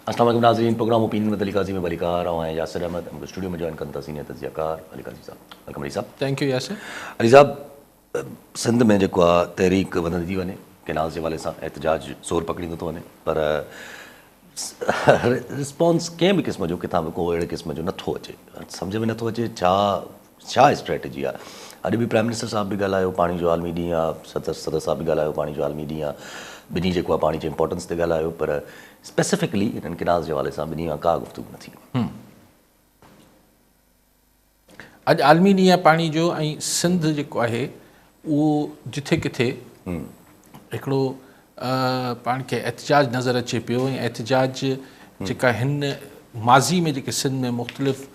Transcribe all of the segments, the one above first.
अस्सलाम वालेकुम नाज़रीन, प्रोग्राम ओपिनियन में अली काजी में बलिकार और यासिर अहमद हमको स्टूडियो में ज्वाइन करता सीनियर तजियाकार Ali Qazi sahab. Welcome Ali sahab. Thank you Yasir. Ali sahab, Sindh में जेको आहे तहरीक वधंदी थी वञे, केनाल जे हवाले सां एहतजाज ज़ोर पकड़ींदो थो वञे, पर रिस्पॉन्स कंहिं बि क़िस्म जो किथां बि को अहिड़े क़िस्म जो नथो अचे, सम्झ में नथो अचे छा स्ट्रेटजी आहे। अॼु बि प्राइम मिनिस्टर साहब बि ॻाल्हायो, पाणी जो आलमी ॾींहुं आहे, सदर साहब बि ॻाल्हायो, पाणी जो आलमी ॾींहुं आहे, ॿिन्ही जेको आहे पाणी जे इंपॉर्टेंस ते ॻाल्हायो, पर स्पेसिफिकली हिननि किनाल जे हवाले सां ॿिन्ही खां का गुफ़्तगू न थी। अॼु आलमी ॾींहुं आहे पाणी जो, ऐं सिंध जेको आहे उहो जिथे किथे हिकिड़ो पाण खे एहतजाज नज़र अचे पियो। ऐं एहतजाज जेका हिन माज़ी में जेके सिंध में मुख़्तलिफ़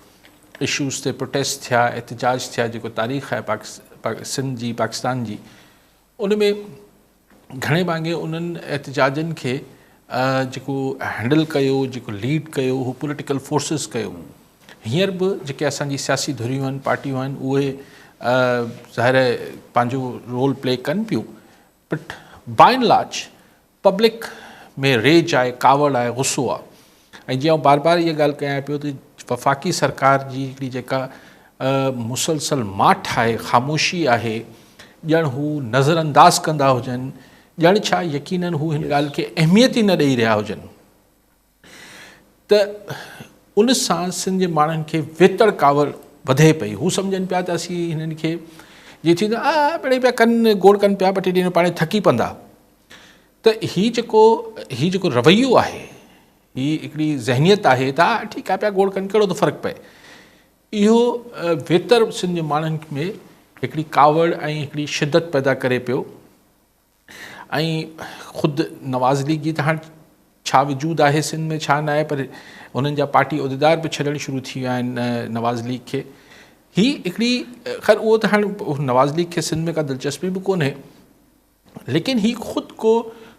इशूज़ ते प्रोटेस्ट थिया, एहतजाज थिया, जेको तारीख़ आहे सिंध जी, पाकिस्तान जी, उन में घणे भाङे उन्हनि एहतजाजनि खे जेको हैंडल कयो, जेको लीड कयो, हू पॉलिटिकल फोर्सिस कयो। हींअर बि जेके असांजी सियासी धुरियूं आहिनि, पार्टियूं आहिनि, उहे ज़ाहिर पंहिंजो रोल प्ले कनि पियूं, but by and large public में रेज आहे, कावड़ आहे, गुस्सो आहे। ऐं जीअं बार बार इहा ॻाल्हि कयां पियो त वफ़ाक़ी सरकार जी हिकिड़ी जेका मुसलसल माठ आहे, ख़ामोशी आहे, ॼण हू नज़रअंदाज़ कंदा हुजनि, ॼण छा यकीनन हू हिन ॻाल्हि खे अहमियत ई न ॾेई रहिया हुजनि, त उन सां सिंध जे माण्हुनि खे वेतड़ कावड़ वधे पई। हू सम्झनि पिया त असीं हिननि खे जीअं थींदो मिड़ई पिया कनि, गोड़ कनि पिया, ॿ टे ॾींहं पाण थकी पवंदा। त हीउ जेको रवैयो आहे, हीअ हिकिड़ी ज़हनियत आहे त ठीकु आहे, पिया गोड़ कनि, कहिड़ो थो फ़र्क़ु पए। इहो वेतड़ सिंध जे माण्हुनि में हिकिड़ी कावड़ ऐं हिकिड़ी शिदत पैदा करे पियो। ऐं ख़ुदि नवाज़ लीग जी त हाणे छा वजूद आहे सिंध में, छा न आहे, पर उन्हनि जा पार्टी उहिदेदार बि छॾणु शुरू थी विया आहिनि नवाज़ लीग खे। हीअ हिकिड़ी ख़ैर उहो त हाणे नवाज़ लीग खे सिंध में का दिलचस्पी बि कोन्हे, लेकिन हीअ ख़ुदि को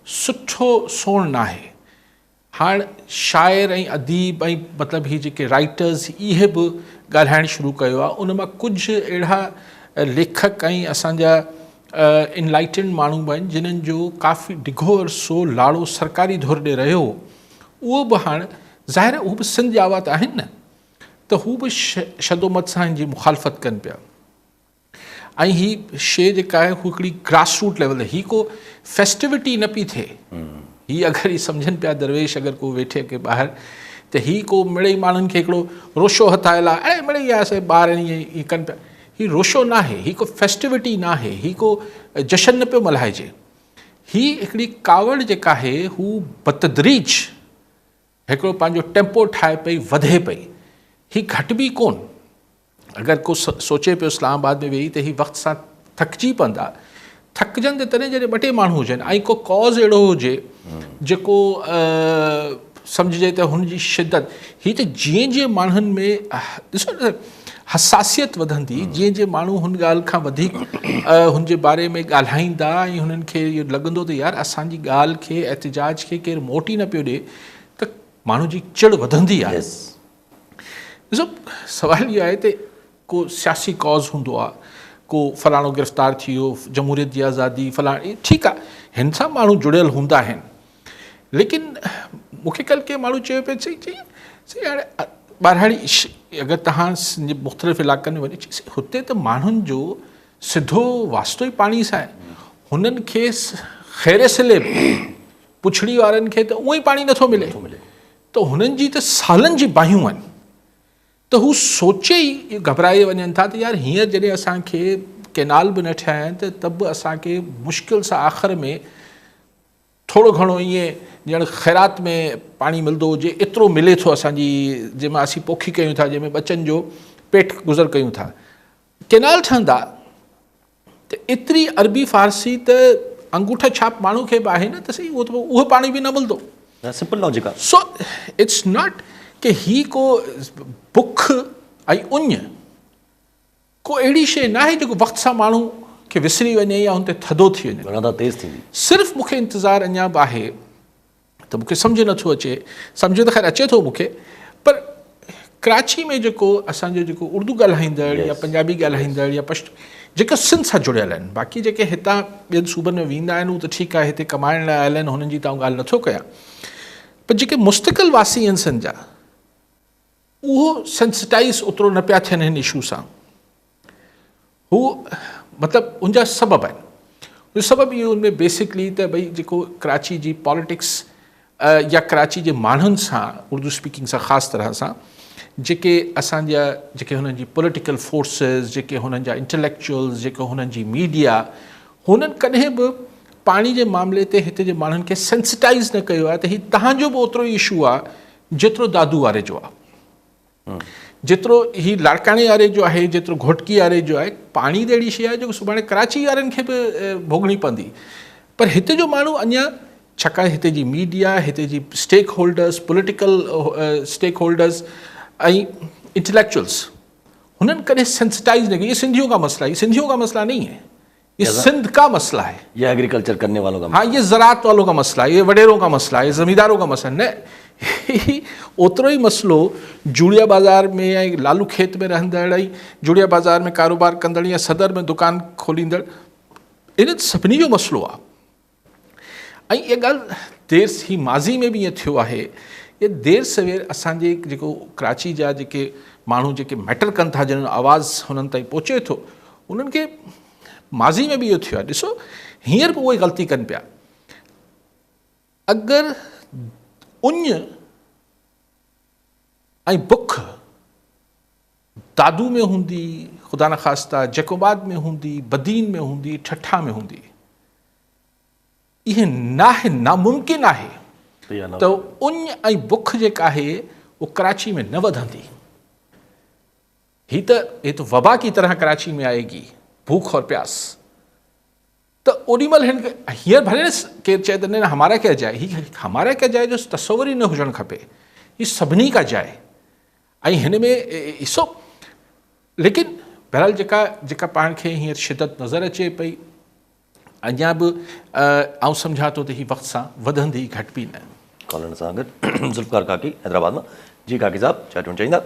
सुठो सोण न आहे। हाणे शाइर ऐं अदीब ऐं मतिलबु हीअ जेके राइटर्स, इहे बि ॻाल्हाइणु शुरू कयो आहे। उन मां कुझु अहिड़ा लेखक ऐं असांजा इनलाइटेंड माण्हू बि आहिनि जिन्हनि जो काफ़ी डिघो अरसो लाड़ो सरकारी धुर ॾे रहियो, उहो बि हाणे ज़ाहिर हू बि सिंध जा हुआ त आहिनि न, त हू बि शदोमत सां हिन जी मुखालफ़त कनि पिया। ऐं हीअ शइ जेका आहे हू हिकिड़ी ग्रास रूट लेवल ते, हीअ को फेस्टिविटी न पई थिए। हीअ अगरि हीअ सम्झनि पिया दरवेश, अगरि को वेठे के ॿाहिरि, त हीअ को मिड़ई माण्हुनि खे हिकिड़ो रोशो हथायल आहे, ऐं मिड़ई आहे ॿार ईअं कनि पिया, हीअ रोशो न आहे, हीअ को फेस्टिविटी न आहे, हीअ को जशन न पियो मल्हाइजे। हीअ हिकिड़ी कावड़ जेका आहे हू बतदरीज हिकिड़ो पंहिंजो टेम्पो ठाहे पई, वधे पई। हीअ घटिबी कोन। अगरि को सोचे पियो इस्लामाबाद में वेही त हीअ वक़्त सां थकिजी पवंदा, थकिजनि त तॾहिं जॾहिं ॿ टे माण्हू हुजनि ऐं को कॉज़ अहिड़ो हुजे जेको सम्झिजे त हुनजी शिदत, हीअ त जीअं जीअं माण्हुनि में ॾिसो न हसासियत वधंदी, जीअं जीअं माण्हू हुन ॻाल्हि खां वधीक हुन जे बारे में ॻाल्हाईंदा ऐं हुननि खे इहो लॻंदो त यार असांजी ॻाल्हि खे, एहतजाज खे केरु मोटी न पियो ॾिए, त माण्हू जी चिड़ वधंदी आहे। ॾिसो सवालु इहो आहे त को सियासी कॉज़ हूंदो आहे, को फलाणो गिरफ़्तार थी वियो, जमहूरियत जी आज़ादी फलाणी, ठीकु आहे, हिन सां माण्हू जुड़ियल हूंदा आहिनि। लेकिन मूंखे कल्ह के माण्हू चयो पियो चई हाणे ॿारहाड़ी अगरि तव्हां मुख़्तलिफ़ इलाइक़नि में वञी, हुते त माण्हुनि जो सिधो वास्तो ई पाणी सां आहे। हुननि खे ख़ैर सिले पुछड़ी वारनि खे त उहो ई पाणी नथो मिले, त हुननि जी त सालनि जी बाहियूं आहिनि। त हू सोचे ई घबराए वञनि था त यार हींअर जॾहिं असांखे केनाल बि न ठहिया आहिनि त बि असांखे मुश्किल सां आख़िर में थोरो घणो ईअं ॼण ख़ैरात में पाणी मिलंदो हुजे, एतिरो मिले थो असांजी, जंहिंमां असीं पोखी कयूं था, जंहिंमें बचनि जो पेट गुज़र कयूं था। केनाल ठहंदा त एतिरी अरबी फ़ारसी त अंगूठा छाप माण्हू खे बि आहे न, त सही उहो पाणी बि न मिलंदो। सिंपल लॉजिक आहे। सो इट्स नॉट की ही को बुख ऐं उञ को अहिड़ी शइ न आहे जेको वक़्त सां माण्हू खे विसरी वञे या हुन ते थधो थी वञे, तेज़ थींदी। सिर्फ़ु मूंखे इंतज़ारु अञा बि आहे त मूंखे सम्झ नथो अचे, सम्झ त ख़ैर अचे थो मूंखे, पर कराची में जेको असांजो जेको उर्दू ॻाल्हाईंदड़ या पंजाबी ॻाल्हाईंदड़ या पश्तो जेके सिंध सां जुड़ियल आहिनि, बाक़ी जेके हितां ॿियनि सूबनि में वेंदा आहिनि उहो त ठीकु आहे, हिते कमाइण लाइ आयल आहिनि, हुननि जी त ॻाल्हि नथो कयां, पर जेके मुस्तक़िल वासी आहिनि सिंध जा उहो सेंसिटाइज़ ओतिरो न पिया थियनि हिन इशू सां। हू मतिलबु उनजा सबब आहिनि। उन सबब इहो उनमें बेसिकली त भई जेको कराची जी पॉलिटिक्स या कराची जे माण्हुनि सां उर्दू स्पीकिंग सां ख़ासि तरह सां जेके असांजा जेके हुननि जी पॉलिटिकल फोर्सिस, जेके हुननि जा इंटेलेक्चुअल्स, जेके हुननि जी मीडिया, हुननि कॾहिं बि पाणी जे मामले ते हिते जे माण्हुनि खे सेंसिटाइज़ न कयो आहे त हीउ तव्हांजो बि ओतिरो ई इशू आहे जेतिरो दादू वारे जो आहे, जेतिरो ही लाड़काणे वारे जो आहे, जेतिरो घोटकी वारे जो आहे। पाणी त अहिड़ी शइ आहे जेको सुभाणे कराची वारनि खे बि भोगणी पवंदी। पर हिते जो माण्हू अञा, छाकाणि हिते जी मीडिया, हिते जी stakeholders, political stakeholders ऐं इंटेलेक्चुअल्स, हुननि कॾहिं सेंसिटाइज न कई। ये सिंधियों का मसला है, ये सिंधियों का मसला नहीं है, ये सिंध का मसला है, ये एग्रीकल्चर करने वालों का हाँ, ये ज़रात वालों का मसला है, ये वडेरों का मसला है, ये ज़मींदारों का मसला न। ओतिरो ई मसलो जूड़िया बाज़ार में या लालू खेत में रहंदड़ ऐं जूड़िया बाज़ार में कारोबार कंदड़ या सदर में दुकान खोलींदड़, इन सभिनी जो मसलो आहे। ऐं इहा ॻाल्हि देर ही माज़ी में बि ईअं थियो आहे। ये देर सवेर असांजे जेको कराची जा जेके माण्हू जेके मैटर कनि था, जिन आवाज़ हुननि ताईं पहुचे थो, उन्हनि खे माज़ी में बि इहो थियो आहे। ॾिसो हींअर बि उहे ग़लती कनि पिया। अगरि उञ ऐं बुख दादू में हूंदी, ख़ुदा न ख़ास्ता जैकोबाद में हूंदी, बदीन में हूंदी, ठठा में हूंदी, इहे नाहे, नामुमकिन आहे त उञ ऐं बुख जेका आहे वो कराची में न वधंदी। ही तो वबा की तरह कराची में आएगी, भूख और प्यास। तो ओॾी महिल हिन खे हींअर भले न केरु चए त न हमारा क्या जाए, ही हमारा क्या जाए जो तसवुर ई न हुजणु खपे, ही सभिनी का जाए। ऐं हिन में ॾिसो, लेकिन बहरहाल जेका पाण खे हींअर शिदत नज़र अचे पई, अञा बि आउं सम्झां थो त हीअ वक़्त सां वधंदी, घटि बि न। कॉलर सां गॾु ज़ुल्फ़कार काकी हैदराबाद मां। जी काकी साहब, छा चवणु चाहींदा?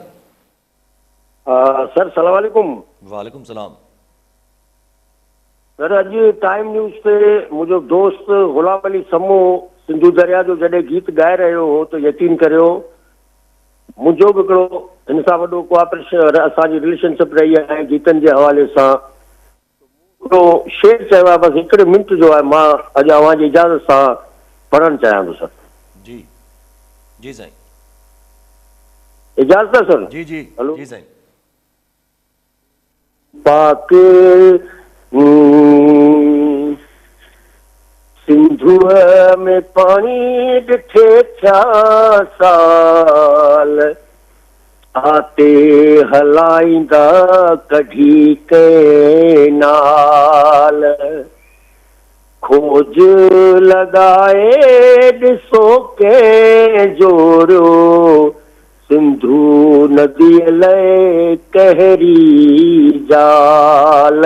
सर सलाम वालेकुम। वालेकुम सलाम। सर अॼु टाइम न्यूज़ ते मुंहिंजो दोस्त गुलाम अली समूह सिंधु दरिया जो जॾहिं गीत ॻाए रहियो हो त यकीन करियो मुंहिंजो बि हिकिड़ो हिन सां वॾो कोऑपरेशन असांजी रिलेशनशिप रही आहे गीतनि जे हवाले सां। हिकिड़ो शेर चयो आहे, बसि हिकिड़े मिंट जो आहे, मां अॼु अव्हांजी इजाज़त सां पढ़णु चाहियां थो सर। जी जी साईं, इजाज़त आहे सर? जी जी हलो जी साईं। पाक सिंधुअ में पाणी ॾिठे थिया साल, आते हलाईंदा कढी के नाल, खोज लॻाए ॾिसो के जोड़ो सिंधु नदीअ लाइ कहरी जाल,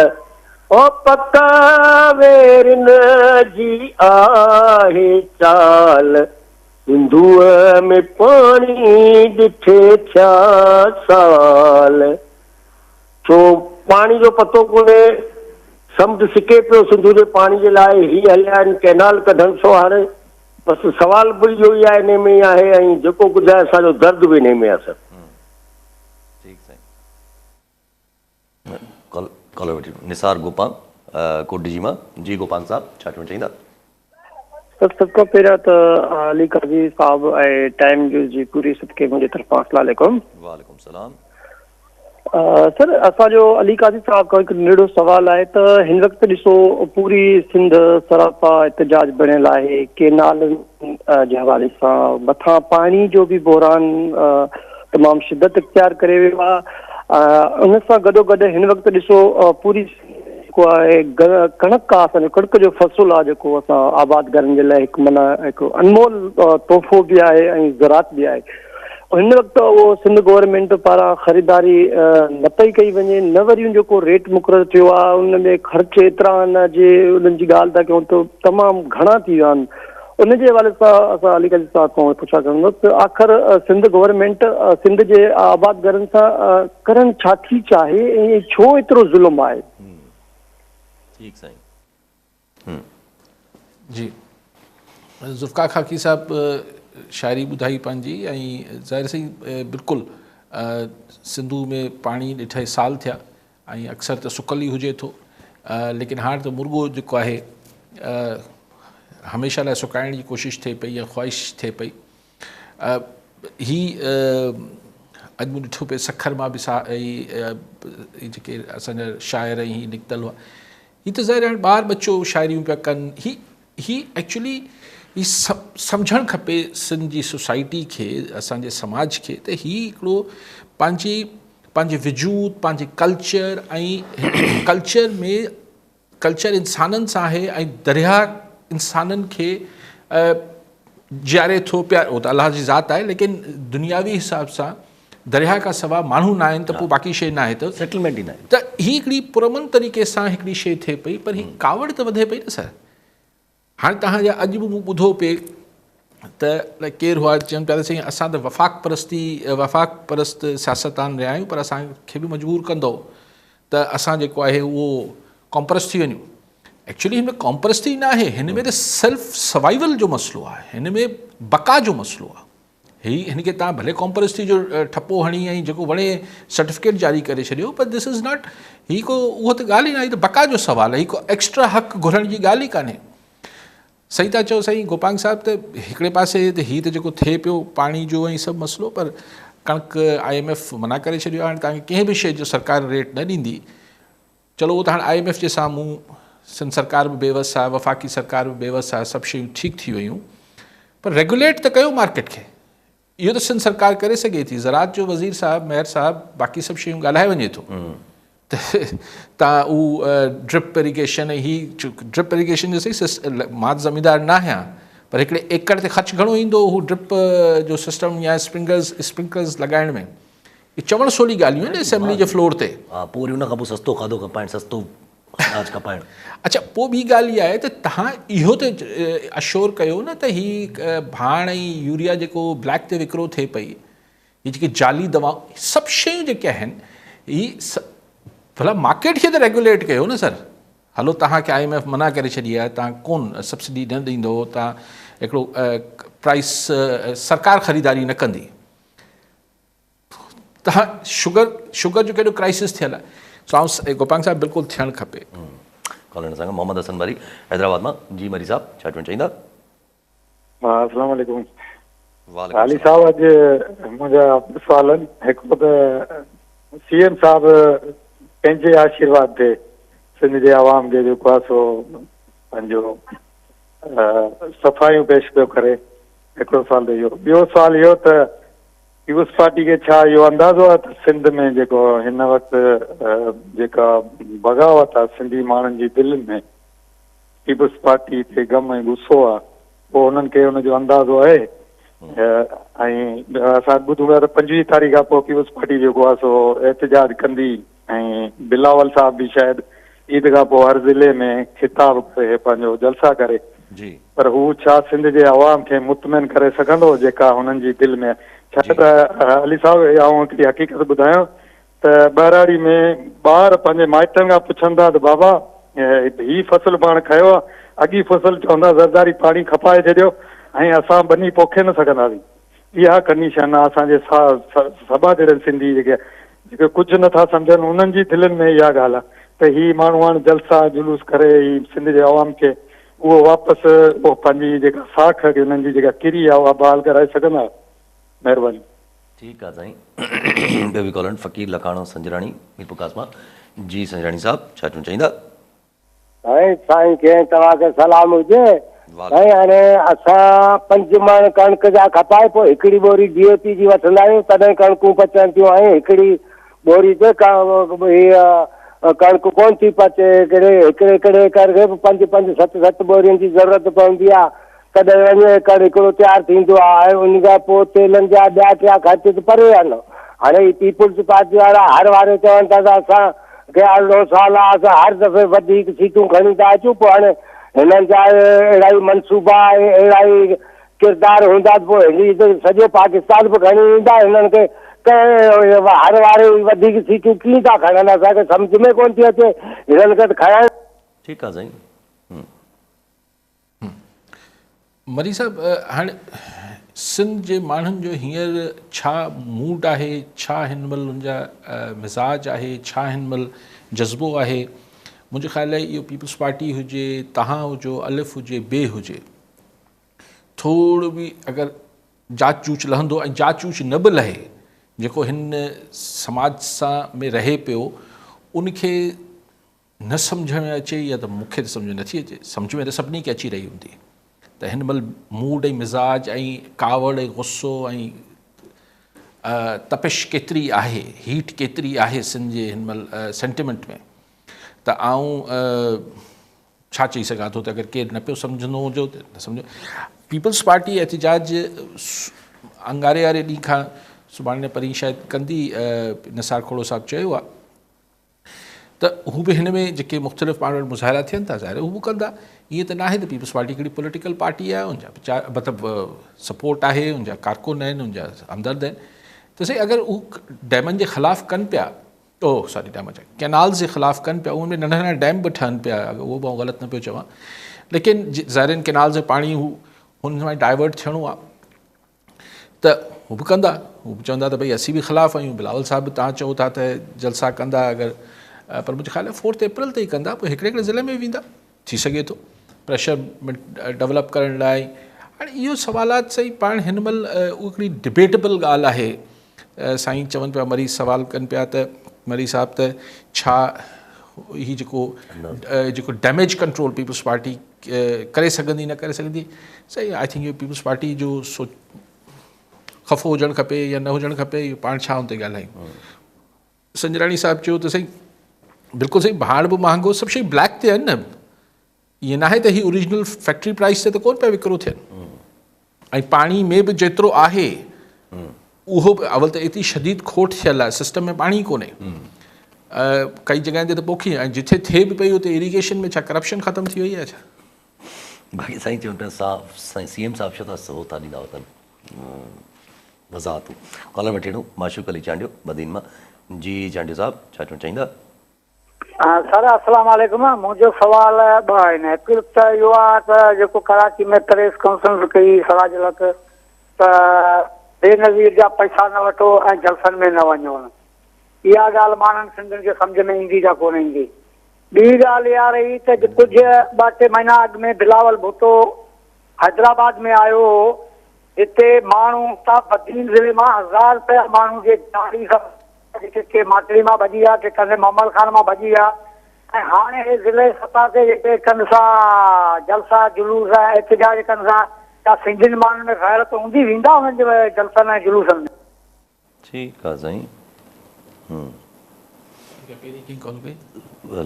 ओ पका वेरन जी आहे चाल, सिंधुअ में पाणी ॾिठे थिया साल। छो पाणी जो पतो कोन्हे, समुंड सिके पियो सिंधु जे पाणी जे लाइ, ही हलिया आहिनि कैनाल कढण। छो हाणे बसि सवाल बि इहो ई आहे, इन में ई आहे, ऐं जेको कुझु आहे असांजो दर्द बि इन में आहे सर। ठीकु साईं। कॉलर वठी निसार गोपाल कोटडी मां। जी गोपाल साहब, छा चवणु चाहींदा? सर सभ खां पहिरियां त अली काज़ी साहब ऐं टाइम न्यूज़ जी पूरी सदके मुंहिंजी तरफ़ां अस्सलाम वालेकुम। वालेकुम सलाम। सर असांजो अली काज़ी साहब खां हिकु नंढिड़ो सुवालु आहे त हिन वक़्तु ॾिसो पूरी सिंध सरापा एहतजाज बणियल आहे केनालनि जे हवाले सां, मथां पाणी जो बि बहरान तमामु शिदत इख्तियार करे वियो आहे। उन सां गॾोगॾु हिन वक़्तु ॾिसो पूरी जेको आहे कणक आहे, असांजो कणक जो फ़सुलु आहे जेको असां आबाद करण जे लाइ हिकु माना हिकु अनमोल तोहफ़ो बि आहे ऐं ज़रात बि आहे। हिन वक़्तु उहो सिंध गवर्नमेंट पारां ख़रीदारी न पई कई वञे, न वरी जेको रेट मुक़ररु थियो आहे उन में ख़र्च एतिरा आहिनि जे उन्हनि जी ॻाल्हि था कयूं त तमामु घणा थी विया आहिनि। उन जे हवाले सां असां अली काज़ी साहब खां पुछा कंदुसि त आख़िर सिंध गवर्नमेंट सिंध जे आबाद घरनि सां करणु छा थी चाहे ऐं छो एतिरो ज़ुल्म आहे? ठीक साईं। जी ज़ुल्फ़कार खाकी साहब, शाइरी ॿुधाई पंहिंजी ऐं ज़ाहिर सही बिल्कुलु सिंधू में पाणी ॾिठे साल थिया ऐं अक्सर त सुकल ई हुजे थो, लेकिन हाणे त मुर्गो जेको आहे हमेशह लाइ सुकाइण जी कोशिशि थिए पई या ख़्वाहिश थिए पई। अॼु मूं ॾिठो पिए सखर मां बि जेके असांजा शाइर ही निकितल हुआ, हीअ त ज़ाहिर हाणे ॿार बच्चो शाइरियूं पिया कनि। ही एक्चुअली ही सम्झणु खपे सिंध जी सोसाइटी खे, असांजे समाज खे, त ही हिकिड़ो पंहिंजे वजूद, पंहिंजे कल्चर ऐं कल्चर इंसाननि सां आहे ऐं दरिया इंसाननि खे जीआरे थो पिया। उहो त अलाह जी ज़ात आहे, लेकिन दुनियावी हिसाब सां दरिया खां सवाइ माण्हू न आहिनि त पोइ बाक़ी शइ न आहे, त सेटलमेंट ई न आहे। त हीअ हिकिड़ी पुरमन तरीक़े सां हिकिड़ी शइ थिए पई, पर हीअ कावड़ त वधे पई न सर। हाणे तव्हांजा अॼु बि मूं ॿुधो पिए त केरु हुआ चवनि पिया त साईं असां त वफ़ाक़ परस्त सियासतदान रहिया आहियूं, पर असांखे बि मजबूर कंदो त असां जेको आहे उहो कॉम्प्रेस थी वञूं। एक्चुअली हिन में कॉम्प्रेस न आहे, हिन में त सेल्फ सर्वाइवल जो मसइलो आहे, हिन में बका जो मसइलो आहे। हिन खे तव्हां भले कॉम्प्रेस थी जो ठपो हणी ऐं जेको वणे सर्टिफिकेट जारी करे छॾियो, पर दिस इज़ नॉट, उहो त ॻाल्हि ई न आहे, त बका जो सुवालु आहे, को एक्स्ट्रा हक़ घुरण जी ॻाल्हि ई कान्हे। सही था चओ साईं गोपांग साहिब, त हिकिड़े पासे त हीअ त जेको थिए पियो पाणी जो ऐं सभु मसइलो, पर कणिक IMF मना करे छॾियो। हाणे तव्हांखे कंहिं बि शइ जो सरकार रेट न ॾींदी, चलो उहो त हाणे IMF जे साम्हूं सिंध सरकार बि बेवस आहे, वफ़ाक़ी सरकार बि बेवस आहे, सभु शयूं ठीकु थी वियूं, पर रेगुलेट त कयो मार्केट खे। इहो त सिंध सरकार करे सघे थी। ज़रात जो वज़ीर साहिबु, मेयर साहिबु, बाक़ी सभु शयूं ॻाल्हाए वञे थो त तव्हां उहो ड्रिप इरीगेशन ऐं ड्रिप इरीगेशन जो सही, मां ज़मींदार न आहियां, पर हिकिड़े एकड़ ते ख़र्चु घणो ईंदो हू ड्रिप जो सिस्टम या स्प्रिंकलर्स लॻाइण में। इहे चवण सोली ॻाल्हियूं आहिनि असेंबली जे फ्लोर ते। हा, पोइ उन खां पोइ सस्तो खाधो खपाइणु, सस्तो अनाज खपाइणु। अच्छा, पोइ ॿी ॻाल्हि इहा आहे त तव्हां इहो त अशोर कयो न त हीअ भाण ऐं यूरिया जेको ब्लैक ते विकिरो थिए पई, हीअ जेके जाली दवाऊं, सभु शयूं जेके आहिनि, हीअ भला मार्केट खे त रेगुलेट कयो न सर। हलो तव्हांखे IMF मना करे छॾी आहे, तव्हां कोन सब्सिडी न ॾींदो, तव्हां हिकिड़ो प्राइस सरकार ख़रीदारी न कंदी, तव्हां शुगर जो केॾो क्राइसिस थियल आहे। सो गोपांग साहिबु बिल्कुलु थियणु खपे। कॉलर सां मोहम्मद हसन मरी हैदराबाद मां। जी मरी साहब, छा चवणु चाहींदा? अस्सलाम वालेकुम अली साहब, अॼु मुंहिंजा सुवाल आहिनि। हिकिड़ो त CM साहिबु पंहिंजे आशीर्वाद ते सिंध जे आवाम खे जेको आहे सो पंहिंजो सफ़ाइयूं पेश पियो करे, हिकिड़ो सुवाल त इहो। ॿियो सुवाल इहो त पीपुल्स पार्टी खे छा इहो अंदाज़ो आहे त सिंध में जेको हिन वक़्तु जेका बग़ावत आहे सिंधी माण्हुनि जी दिलि में, पीपुल्स पार्टी ते गम ऐं गुस्सो आहे, पोइ उन्हनि खे हुनजो अंदाज़ो आहे? ऐं असां ॿुधूं पिया त 25 तारीख़ खां पोइ पीपुल्स पार्टी जेको आहे सो एहतजाज कंदी, ऐं बिलावल साहब बि शायदि ईद खां पोइ हर ज़िले में खिताब करे पंहिंजो जलसा करे, पर हू छा सिंध जे अवाम खे मुतमिन करे सघंदो जेका हुननि जी दिलि में? छा त अली साहब, आउं हिकिड़ी हक़ीक़त ॿुधायां त ॿाहिराड़ी में ॿार पंहिंजे माइटनि खां पुछनि था त बाबा हीअ फसल पाण खयो आहे, अॻी फसल चवंदा ज़रदारी पाणी खपाए छॾियो ऐं असां बनी पोखे न सघंदासीं। इहा कंडीशन आहे असांजे सभा जहिड़े सिंधी जेके कुझु नथा सम्झनि, उन्हनि जी दिलनि में इहा ॻाल्हि आहे त हीअ माण्हू हाणे जलसा जुलूस करे ही सिंध जे अवाम खे उहो वापसि उहो पंहिंजी जेका साख हुननि जी जेका किरी आहे उहा बहाल कराए सघंदा? महिरबानी। ठीकु आहे साईं। ॿियो बि कॉलर फ़कीर लखाणो संजराणी मीरपुर मां। जी संजराणी साहब, छा चवणु चाहींदा? साईं खे तव्हांखे सलाम हुजे। साईं हाणे असां 5 मण कणिक जा खपाए, पोइ हिकिड़ी बोरी DAP जी वठंदा आहियूं, तॾहिं कणिकूं पचनि थियूं। ऐं हिकिड़ी बोरी ते कणिक कोन थी पचे, हिकिड़े करके 5 7 बोरियुनि जी ज़रूरत पवंदी आहे, तॾहिं वञे एकड़ हिकिड़ो तयारु थींदो आहे। उन खां पोइ तेलनि जा ॿिया टिया ख़र्च त परे आहिनि। हाणे पीपुल्स पार्टी वारा हर वारे चवनि था त असांखे अरिड़ो साल आहे, असां हर दफ़े वधीक सीटूं खणी था अचूं। पोइ हाणे हिननि जा अहिड़ा ई मनसूबा ऐं अहिड़ा ई किरदार हूंदा, पोइ हिन सॼो पाकिस्तान बि खणी ईंदा। हिननि खे हर वारे वधीक सीटूं कीअं था खणनि, असांखे सम्झ में कोन थी अचे। हिननि खे त खणनि। ठीकु आहे साईं। मरी साहब, हाणे सिंध जे माण्हुनि जो हींअर छा मूड आहे, छा हिन महिल उनजा मिज़ाज आहे, छा हिन महिल जज़्बो आहे, मुंहिंजे ख़्याल आहे इहो पीपल्स पार्टी हुजे, तव्हां हुजो, अलिफ हुजे, ॿिए हुजे, थोरो बि अगरि जांच चूच लहंदो ऐं जांच चूच न बि लहे, जेको हिन समाज सां में रहे पियो उनखे न सम्झ में अचे या त मूंखे त सम्झ नथी अचे, सम्झ में त सभिनी खे अची रही हूंदी त हिन महिल मूड ऐं मिज़ाज ऐं कावड़ ऐं गुस्सो ऐं तपिश केतिरी आहे, हीट केतिरी आहे सिंध जे हिन महिल सेंटिमेंट में, त आऊं छा चई सघां थो त अगरि केरु न पियो सम्झंदो हुजो त न सम्झो। पीपल्स पार्टी एहतिजाज अंगारे वारे ॾींहं खां सुभाणे परीं शायदि कंदी, निसार खोड़ो साहिबु चयो आहे त हू बि हिन में जेके मुख़्तलिफ़ पाण वटि मुज़ाहिरा थियनि था ज़ाहिर हू बि कंदा। ईअं त न आहे त पीपल्स पार्टी हिकिड़ी पॉलिटिकल पार्टी आहे, उनजा मतिलबु सपोर्ट आहे, उनजा कारकुन आहिनि, उनजा हमदर्द आहिनि, त सही अगरि हू डैमनि जे ख़िलाफ़ु कनि पिया, डैम कैनाल्स जे ख़िलाफ़ु कनि पिया, उनमें नंढा नंढा डैम बि ठहनि पिया, उहो बि ग़लति न पियो चवां, लेकिन ज़ाहिरनि कैनाल्स जो पाणी हू हुन में डाइवर्ट थियणो आहे त हू बि कंदा, हू बि चवंदा त भई असीं बि ख़िलाफ़ु आहियूं, बिलावल साहिब बि तव्हां चओ था त जलसा कंदा, अगरि पर मुंहिंजे ख़्याल आहे 4 अप्रैल ते ई कंदा, पोइ हिकिड़े हिकिड़े ज़िले में वेंदा, थी सघे थो प्रेशर डेवलप करण लाइ। हाणे इहो सवालात सही पाण हिन महिल हिकिड़ी डिबेटेबल ॻाल्हि आहे। साईं चवनि पिया, मरीज़ सवाल कनि पिया त मरीज़ साहिब त छा ही जेको डैमेज कंट्रोल पीपल्स पार्टी करे सघंदी न करे सघंदी, सही आई थिंक इहो पीपल्स पार्टी जो ख़फ़ो हुजणु खपे या न हुजणु खपे, इहो पाण छा हुन ते ॻाल्हायूं। संजराणी साहिबु चयो त सही बिल्कुलु सही, भाड़ बि महांगो, सभु शइ ब्लैक ते आहिनि न, ईअं न आहे त हीअ ओरिजिनल फैक्ट्री प्राइस ते त कोन पिया विकिरो थियनि, ऐं पाणी में बि जेतिरो आहे उहो बि अवल त एतिरी शदीद खोट थियल आहे, सिस्टम में पाणी कोन्हे, कई जॻहियुनि ते त पोखी, ऐं जिथे थिए बि पई उते इरीगेशन में छा करप्शन ख़तमु थी वई आहे छा? बाक़ी साईं चवनि पिया साईं CM साहिबु छो त हो था ॾींदा वतन वज़ाहतूं। कॉलर में टेड़ो माशूक अली चांडियो मदीन मां। जी चांडियो साहिबु छा चवणु चाहींदा? सर अस्सलाम वालेकुम। मुंहिंजो सुवाल ॿ आहिनि। हिकु त इहो आहे त जेको कराची में प्रेस कॉन्फ्रेंस कई सराज लक त बेनज़ीर जा पैसा न वठो ऐं जलसनि में न वञो, इहा ॻाल्हि माण्हुनि सिंधियुनि खे सम्झ में ईंदी या कोन ईंदी। ॿी ॻाल्हि इहा रही त कुझु 2-3 महीना अॻु में बिलावल भुट्टो हैदराबाद में आयो हो, हिते माण्हू था बदीन ज़िले मां 1000 रुपया माण्हू जे गाड़ी के माटड़ी मां भॼी आहे, के कंदे मोहम्मद खान मां भॼी आहे, ऐं हाणे ज़िले सतह ते जेके कनि सां जलसा जुलूस ऐं एहतिजाज कनि सां छा सिंधियुनि माण्हुनि में ग़ैरत हूंदी वेंदा उन्हनि जे जलसनि ऐं जुलूसनि में? ठीकु आहे साईं।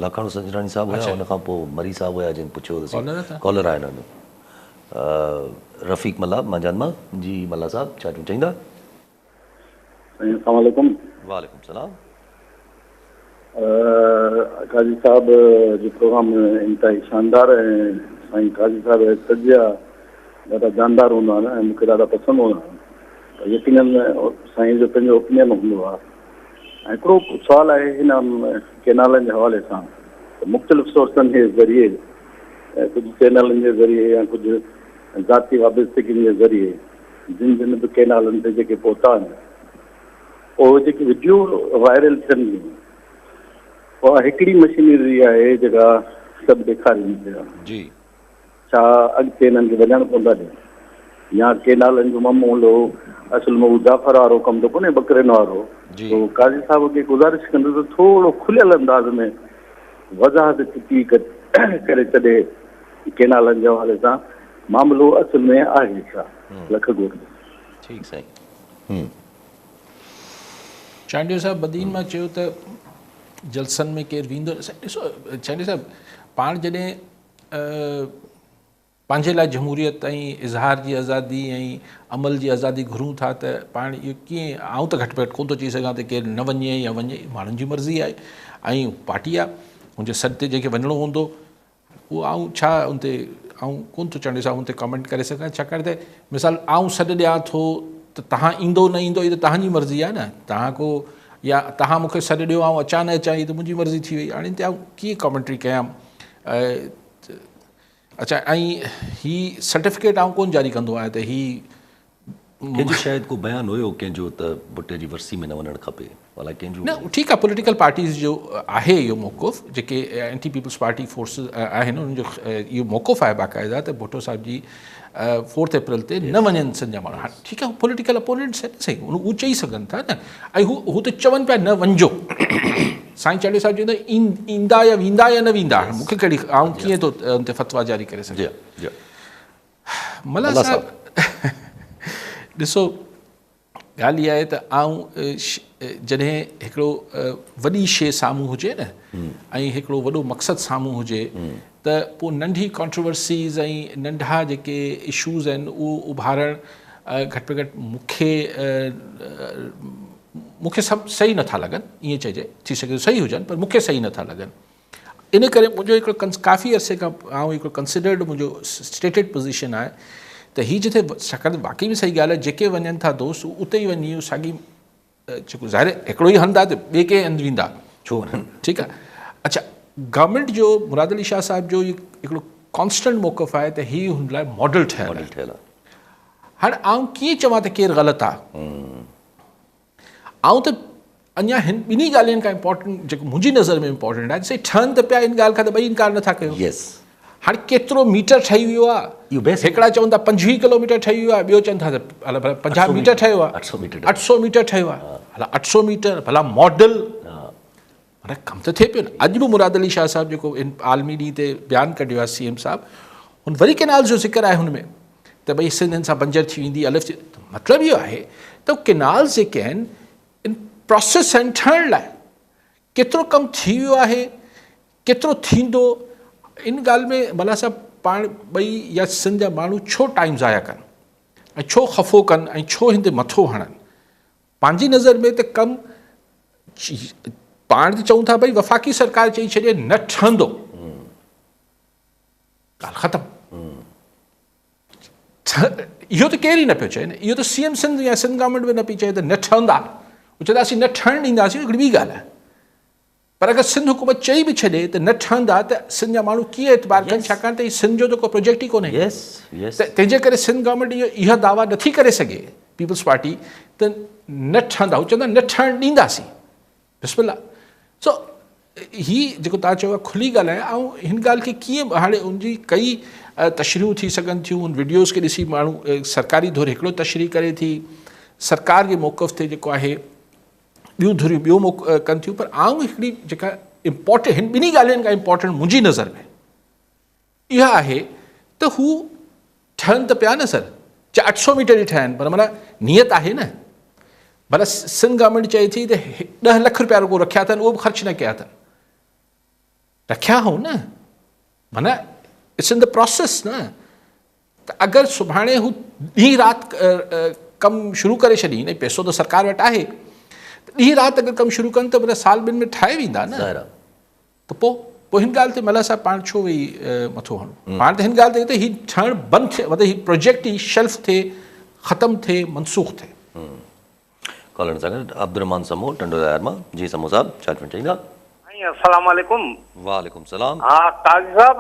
लखाणो संजराणी साहिबु हुया, हुन खां पोइ मरी साहिबु हुया जिन पुछियो त कॉलर आहे हिननि। रफ़ीक मल्ला मंझंदि मां। जी मल्ला साहिबु छा चवणु चाहींदा? अस्सलाम वालेकुम। वालेकुम सलाम। काजी साहब जो प्रोग्राम इंतहाई शानदार है। साईं काजी साहब सॼा ॾाढा जानदार हूंदा आहिनि ऐं मूंखे ॾाढा पसंदि हूंदा आहिनि। यकीनन साईं जो पंहिंजो ओपिनियन हूंदो आहे। ऐं हिकिड़ो सुवालु आहे हिन कैनालनि जे हवाले सां, मुख़्तलिफ़ सोर्सनि जे ज़रिए, कुझु चैनलनि जे ज़रिए या कुझु ज़ाती वाबस्तगियुनि जे ज़रिए जिन जिन बि कैनालनि ते जेके पहुता आहिनि, उहे जेके वीडियो वायरल थियनि थियूं, उहा हिकिड़ी मशीनरी आहे जेका सभु ॾेखारींदी आहे। जी छा अॻिते हिननि खे वञणु पवंदा ॾियनि या कैनालनि जो मामूलो असुल में उहो जाफ़र वारो कमु त कोन्हे, बकरियुनि वारो। तो काज़ी साहिब खे गुज़ारिश कंदुसि त थोरो खुलियल अंदाज़ में वज़ाहत थी करे छॾे कैनालनि जे हवाले सां मामिलो असुल में आहे छा। लख गोर। ठीकु साईं। चांडियो साहिबु बदीन मां चयो त जलसनि में केरु वेंदो। ॾिसो चांडियो साहिबु, पाण जॾहिं पंहिंजे लाइ जमहूरियत ऐं इज़हार जी आज़ादी ऐं अमल जी आज़ादी घुरूं था त पाण इहो कीअं, आउं त घटि में घटि कोन थो चई सघां त केरु न वञे या वञे, माण्हुनि जी मर्ज़ी आहे ऐं पार्टी आहे, मुंहिंजे सॾ ते जंहिंखे वञिणो हूंदो उहो आउं छा उन ते आउं कोन थो चांडियो साहिबु उन ते कमेंट करे सघां, छाकाणि त मिसाल आउं सॾु ॾियां थो त तव्हां ईंदो न ईंदो इहा त तव्हांजी मर्ज़ी आहे न, तव्हां को या तव्हां मूंखे सॾु ॾियो आउं अचा न अचां इहा त मुंहिंजी मर्ज़ी थी वई। हाणे हिन ते आउं कीअं कमेंट्री कयां? अच्छा, ऐं ही सर्टिफिकेट आउं कोन जारी कंदो आहियां त ही कंहिंजो शायदि को बयानु हुयो कंहिंजो त भुट्टे जी वरसी में न वञणु खपे, भला कंहिंजो न ठीकु आहे, पॉलिटिकल पार्टीज़ जो आहे इहो मौक़ुफ़, जेके एंटी पीपल्स पार्टी फोर्सिस आहिनि उन्हनि जो इहो मौक़ुफ़ आहे बाक़ाइदा त भुट्टो साहिब जी 4 अप्रैल ते न वञनि सिंध जा माण्हू। हाणे ठीकु आहे, पॉलिटिकल अपोनेंट्स आहिनि सही, उहे चई सघनि था न, ऐं हू त चवनि पिया न वञिजो। साईं चालीहो साहिब चवंदा ईंदा या वेंदा या न वेंदा, मूंखे कहिड़ी आउं कीअं थो उन ते फतवा जारी करे सघां। मल्ला साहिब ॾिसो, ॻाल्हि इहा आहे त जॾहिं हिकिड़ो वॾी शइ साम्हूं हुजे न ऐं हिकिड़ो वॾो मक़सदु साम्हूं हुजे त पोइ नंढी कॉन्ट्रोवर्सीज़ ऐं नंढा जेके इशूज़ आहिनि उहो उभारणु घटि में घटि मूंखे सभु सही नथा लॻनि, ईअं चइजे, थी सघे सही हुजनि पर मूंखे सही नथा लॻनि। इन करे मुंहिंजो हिकिड़ो काफ़ी अरसे खां हिकिड़ो कंसिडर्ड मुंहिंजो स्टेटेड पोज़ीशन आहे त हीअ जिथे छाकाणि वाक़ई में सही ॻाल्हि आहे, जेके वञनि था दोस्त उते ई वञी साॻी जेको ज़ाहिर हिकिड़ो ई हंधु आहे त ॿिए कंहिं हंधु वेंदा छो वञनि, ठीकु आहे। अच्छा, गवर्नमेंट जो मुराद अली शाह साहिब जो हिकिड़ो कॉन्स्टेंट मौक़ुफ़ आहे त हीअ हुन लाइ मॉडल ठहियलु आहे। हाणे आउं कीअं चवां त केरु ग़लति आहे, आउं त अञा हिन ॿिन्ही ॻाल्हियुनि खां इम्पोर्टेंट जेको मुंहिंजी नज़र में इम्पोर्टेंट आहे, साईं ठहनि त पिया इन ॻाल्हि खां त ॿई इनकार नथा कयो। हाणे केतिरो मीटर ठही वियो आहे, हिकिड़ा चवनि था 25 किलोमीटर ठही वियो आहे, ॿियो चवनि था त 50 मीटर ठहियो आहे, 800 मीटर ठहियो आहे, भला 800 मीटर भला मॉडल, माना कमु त थिए पियो न। अॼु बि मुराद अली शाह साहिब जेको आलमी ॾींहं ते बयानु कढियो आहे CM साहिब, हुन वरी केनाल जो ज़िक्र आहे हुन में त भई सिंधियुनि सां बंजर थी वेंदी, अलफ़ थी, मतिलबु इहो आहे त केनाल जेके आहिनि इन प्रोसेस आहिनि ठहण लाइ, केतिरो कमु थी वियो आहे, केतिरो थींदो, इन ॻाल्हि में भला साहिब पाण ॿई या सिंध जा माण्हू छो टाइम ज़ाया कनि ऐं छो ख़फ़ो कनि ऐं छो हिन ते मथो हणनि। पंहिंजी नज़र में त कमु पाण त चऊं था भई वफ़ाक़ी सरकार चई छॾे न ठहंदो, ॻाल्हि ख़तमु। इहो त केरु ई न पियो चए न, इहो त CM सिंध या सिंध गवर्नमेंट बि न पई चए त न ठहंदा, उहो चवंदा असीं न ठहणु ॾींदासीं, हिकिड़ी ॿी ॻाल्हि आहे। पर अगरि सिंध हुकूमत चई बि छॾे त न ठहंदा त सिंध जा माण्हू कीअं एतबार कनि, छाकाणि त हीउ सिंध जो त को प्रोजेक्ट ई कोन्हे। त तंहिंजे करे सिंध गवर्नमेंट इहा दावा नथी करे सघे पीपल्स पार्टी त न ठहंदा, हू चवंदा न ठहणु ॾींदासीं, बिस्मिल्लाह। सो हीअ जेको तव्हां चयो आहे खुली ॻाल्हि आहे, ऐं हिन ॻाल्हि खे कीअं हाणे उनजी कई तशरीहूं थी सघनि थियूं, उन वीडियोज़ खे ॾिसी माण्हू सरकारी धुर हिकिड़ो तशरीह करे थी, सरकार जे मौक़ुफ़ ते जेको आहे ॿियूं धुरियूं ॿियो कनि थियूं, पर आउं हिकिड़ी जेका इम्पोर्टेंट हिन ॿिन्ही ॻाल्हियुनि खां इम्पोर्टेंट मुंहिंजी नज़र में इहा आहे त हू ठहनि त पिया न सर, चाहे 800 मीटर ई ठहनि, पर माना नियत आहे न। भला सिंध गवर्नमेंट चए थी त 10 लख रुपया रुगो रखिया अथनि, उहो बि ख़र्च न कया अथनि, रखिया हो न, माना इट्स इन द प्रोसेस न। त अगरि सुभाणे हू ॾींहुं राति कमु शुरू करे छॾी, न पैसो त सरकार वटि आहे, ॾींहुं राति अगरि कमु शुरू कनि त भला साल ॿिनि में ठाहे वेंदा न। त पोइ हिन ॻाल्हि ते मल्ला साहिब पाण छो वेही मथो हणूं, पाण त हिन ॻाल्हि ते हीउ ठहणु बंदि थिए, मतिलबु हीउ प्रोजेक्ट ई शेल्फ थिए, ख़तमु थिए, मनसूख़ थिए। कॉलर सां गॾु अब्दुर्रहमान समो टंडोज़ार मां। जी समो साहिब, छा चवणु चाहींदा? अस्सलाम वालेकुम। वालेकुम सलाम। हा काज़ी साहब,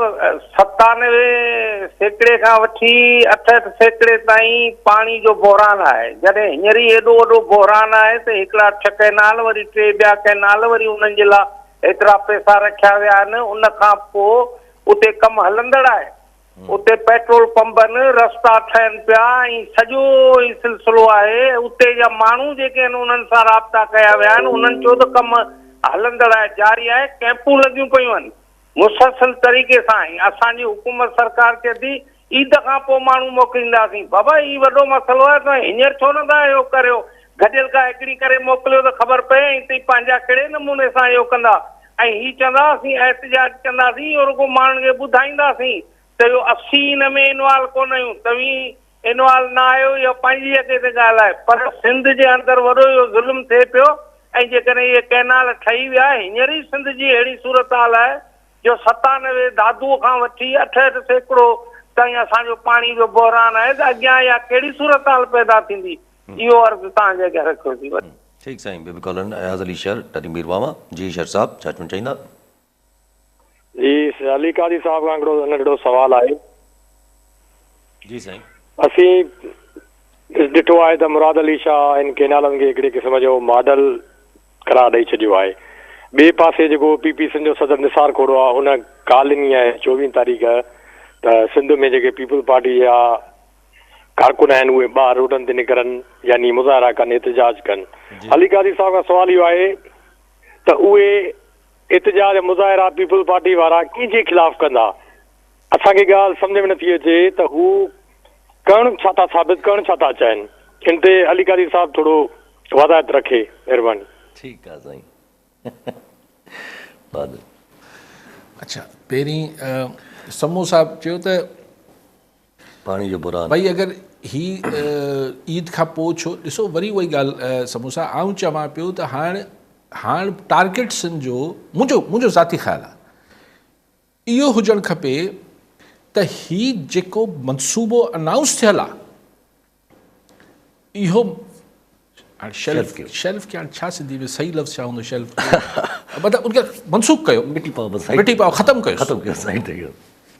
97% खां वठी 68% ताईं पाणी जो बहरान आहे। जॾहिं हींअर ई एॾो वॾो बहरान आहे त हिकिड़ा 6 कैनाल वरी 3 ॿिया कैनाल वरी उन्हनि जे लाइ एतिरा पैसा रखिया विया आहिनि। उन खां पोइ उते कमु हलंदड़ आहे, उते पेट्रोल पंपनि, रस्ता ठहनि पिया ऐं सॼो ई सिलसिलो आहे। उते जा माण्हू जेके आहिनि उन्हनि सां राब्ता कया विया आहिनि, उन्हनि चयो त कमु हलंदड़ आहे, जारी आहे, कैंपूं लॻियूं पियूं आहिनि मुसलसल तरीक़े सां। असांजी हुकूमत सरकार चए थी ईद खां पोइ माण्हू मोकिलींदासीं। बाबा हीउ वॾो मसइलो आहे, तव्हां हींअर छो नथा इहो करियो? गॾियल खां हिकिड़ी करे मोकिलियो त ख़बर पए ऐं हिते पंहिंजा कहिड़े नमूने सां इहो कंदा। ऐं हीअ चवंदा असीं एहतिजाज कंदासीं, इहो रुगो माण्हुनि खे ॿुधाईंदासीं त इहो 80 हिन में इनवॉल्व कोन आहियूं, तव्हीं इनवॉल्व न आहियो, इहो पंहिंजी जॻह ते ॻाल्हि आहे। पर सिंध जे अंदरि वॾो इहो ज़ुल्म थिए पियो। ऐं जेकॾहिं इहे कैनाल ठही विया, हींअर ई सिंध जी अहिड़ी सूरत हाल आहे जो 97 दादूअ खां वठी 68% ताईं असांजो पाणी जो बहरान आहे, त अॻियां इहा कहिड़ी सूरत हाल पैदा थींदी, इहो अर्ज़ु तव्हांजे अॻियां रखियो थी वञे। ठीकु साईं, ॿियो बि कॉलर अयाज़ अली शहर टरी मीरवा मां। जी शहर साहिब, छा चवणु चाहींदा? जी अली काज़ी साहब खां हिकिड़ो नंढिड़ो सवाल आहे। जी साईं। असीं ॾिठो आहे त मुराद अली शाह इन केनालनि खे हिकिड़े क़िस्म जो मॉडल करार ॾेई छॾियो आहे। ॿिए पासे जेको पीपी सिंध जो सदर निसार खोड़ो आहे, उन ॻाल्हि ॾिनी आहे 24 तारीख़ त सिंध में जेके पीपल पार्टी जा कारकुन आहिनि उहे ॿाहिरि रोडनि ते निकिरनि, यानी मुज़ाहिरा कनि, एतिजाज कनि। अली काज़ी साहिब खां सुवाल इहो आहे त उहे एतिजाज मुज़ाहिरा पीपल पार्टी वारा कंहिंजे ख़िलाफ़ कंदा? असांखे ॻाल्हि सम्झ में नथी अचे त हू करणु छा था साबित करणु छा था चाहिनि। इन ते अली काज़ी साहिब थोरो वदायत रखे, महिरबानी। ठीकु आहे साईं। अच्छा, पहिरीं समूह साहिबु चयो त पाणी जो बुरान भई अगरि ही ईद खां पोइ छो ॾिसो वरी उहा ई ॻाल्हि समूह साहिबु आऊं चवां पियो त हाणे टारगेट सिंध जो मुंहिंजो ज़ाती ख़्यालु आहे इहो हुजणु खपे त ही जेको मनसूबो अनाउंस थियल आहे इहो हाणे शेल्फ खे हाणे छा सिंधी में सही लफ़्ज़ छा हूंदो शेल्फ मतिलबु उनखे मनसूख़ कयो, मिटी पाव ख़तमु कयो साईं।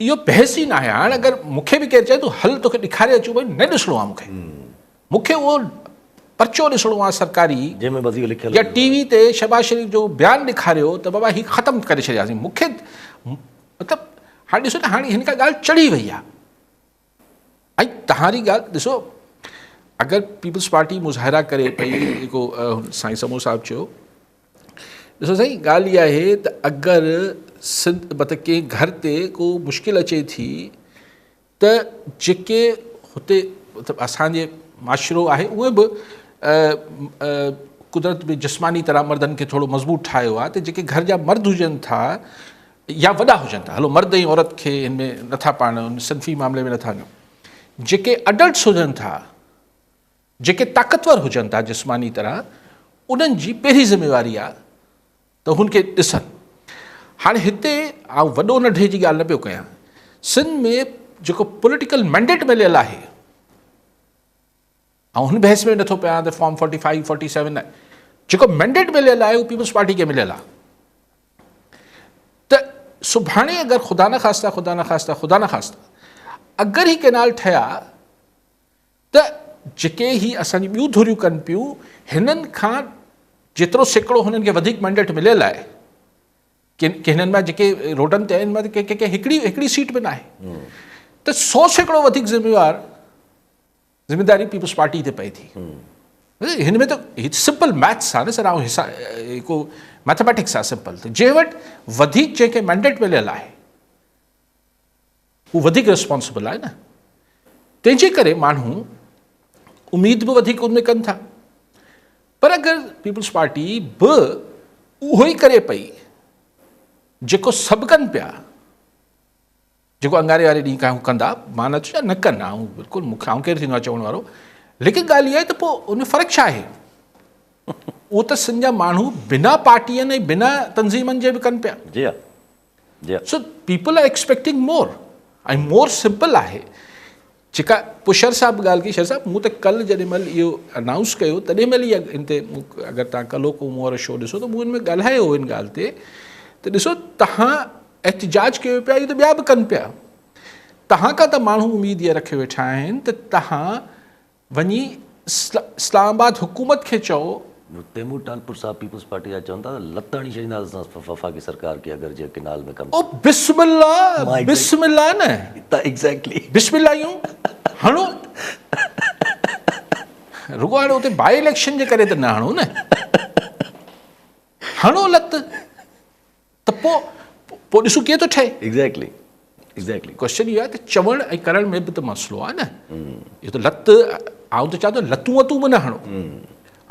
इहो बहस ई न आहे। हाणे अगरि मूंखे बि केरु चए थो हल तोखे ॾेखारे अचूं, भई न ॾिसणो आहे मूंखे उहो पर्चो ॾिसणो आहे सरकारी जंहिंमें वधीक लिखियल या टीवी ते शहबाज शरीफ़ जो बयानु ॾेखारियो त बाबा हीउ ख़तमु करे छॾियासीं। मूंखे मतिलबु हाणे ॾिसो न, हाणे हिन खां ॻाल्हि चढ़ी वई आहे। ऐं तव्हांजी ॻाल्हि ॾिसो, अगरि पीपल्स पार्टी मुज़ाहिरा करे पई, जेको साईं समूह साहिबु चयो, ॾिसो साईं ॻाल्हि इहा आहे त अगरि सिंध मतिलबु कंहिं घर ते को मुश्किल अचे थी त जेके हुते मतिलबु असांजे माशरो आहे उहे बि कुदरत में जिस्मानी तरह मर्दनि खे थोरो मज़बूत ठाहियो आहे त जेके घर जा मर्द हुजनि था या वॾा हुजनि था, हलो मर्द ऐं औरत खे हिन में नथा पाइनि, सिंफ़ी मामले में नथा कनि, जेके अडल्ट्स हुजनि था, जेके ताक़तवर हुजनि था जिस्मानी तरह, उन्हनि जी पहिरीं ज़िम्मेवारी आहे त हुनखे ॾिसनि। हाणे हिते आउं वॾो नंढे जी ॻाल्हि न पियो कयां, सिंध में जेको पॉलिटिकल मैंडेट मिलियल आहे, ऐं हुन बहस में नथो पिया त फॉर्म 45 47 न, जेको मैंडेट मिलियल आहे उहो पीपल्स पार्टी खे मिलियल आहे। त सुभाणे अगरि ख़ुदा न ख़ास्ता अगरि ही कैनाल ठहिया त जेके ही असांजी ॿियूं धुरियूं कनि पियूं, हिननि खां जेतिरो सैकड़ो हुननि खे वधीक मैंडेट मिलियल आहे, कि हिननि मां जेके रोडनि ते आहिनि मां कंहिंखे हिकिड़ी सीट में न आहे, त 100 सैकड़ो वधीक ज़िम्मेदारी पीपल्स पार्टी ते पए थी। हिन में त सिंपल मैथ्स आहे न सर, ऐं को मैथमेटिक्स आहे सिंपल। त जंहिं वटि वधीक जंहिंखे मैंडेट मिलियल आहे हू वधीक रिस्पॉन्सिबल आहे न, तंहिंजे करे माण्हू उमेद बि वधीक उनमें कनि था। पर अगरि पीपल्स पार्टी बि उहो ई करे पई जेको सभु कनि पिया, जेको अंगारे वारे ॾींहुं खां कंदा, मां न चयो न कनि, ऐं बिल्कुलु मूंखे केरु थींदो आहे चवण वारो, लेकिन ॻाल्हि इहा आहे त पोइ उन में फ़र्क़ु छा आहे? उहो त सिंध जा माण्हू बिना पार्टियुनि ऐं बिना तंज़ीमनि जे बि कनि पिया। जी हा, जी हा। So people R expecting more, ऐं मोर सिंपल आहे। जेका पोइ शर साहिबु ॻाल्हि कई, शर साहिबु मूं त कल्ह जॾहिं महिल इहो अनाउंस कयो तॾहिं महिल इहा हिन ते अगरि तव्हां कल्ह को मूं वारो शो ॾिसो त मूं हिन में ॻाल्हायो हिन ॻाल्हि ते, त ॾिसो तव्हां एहतिजाज कयो पिया, इहो त ॿिया बि कनि पिया, तव्हां खां त माण्हू उमेद इहा रखे वेठा आहिनि त तव्हां वञी इस्लामाबाद हुकूमत खे चओ। तैमूर टालपुर साहब पीपल्स पार्टी जा चवनि था लत हणी छॾींदासीं वफ़ाक़ी सरकार खे अगरि जे केनाल में कमु। ओ बिस्मिल्लाह न, एग्ज़ैक्टली बिस्मिल्लाह यूं हणो, रुगो हाणे उते बाई इलेक्शन जे करे त न हणो न, हणो लत, त पोइ ॾिसूं कीअं थो ठहे। एग्ज़ैक्टली क्वेश्चन इहो आहे त चवण ऐं करण में बि त मसइलो आहे न। इहो त लत, आउं त चवां थो लतूं वतूं बि न हणो,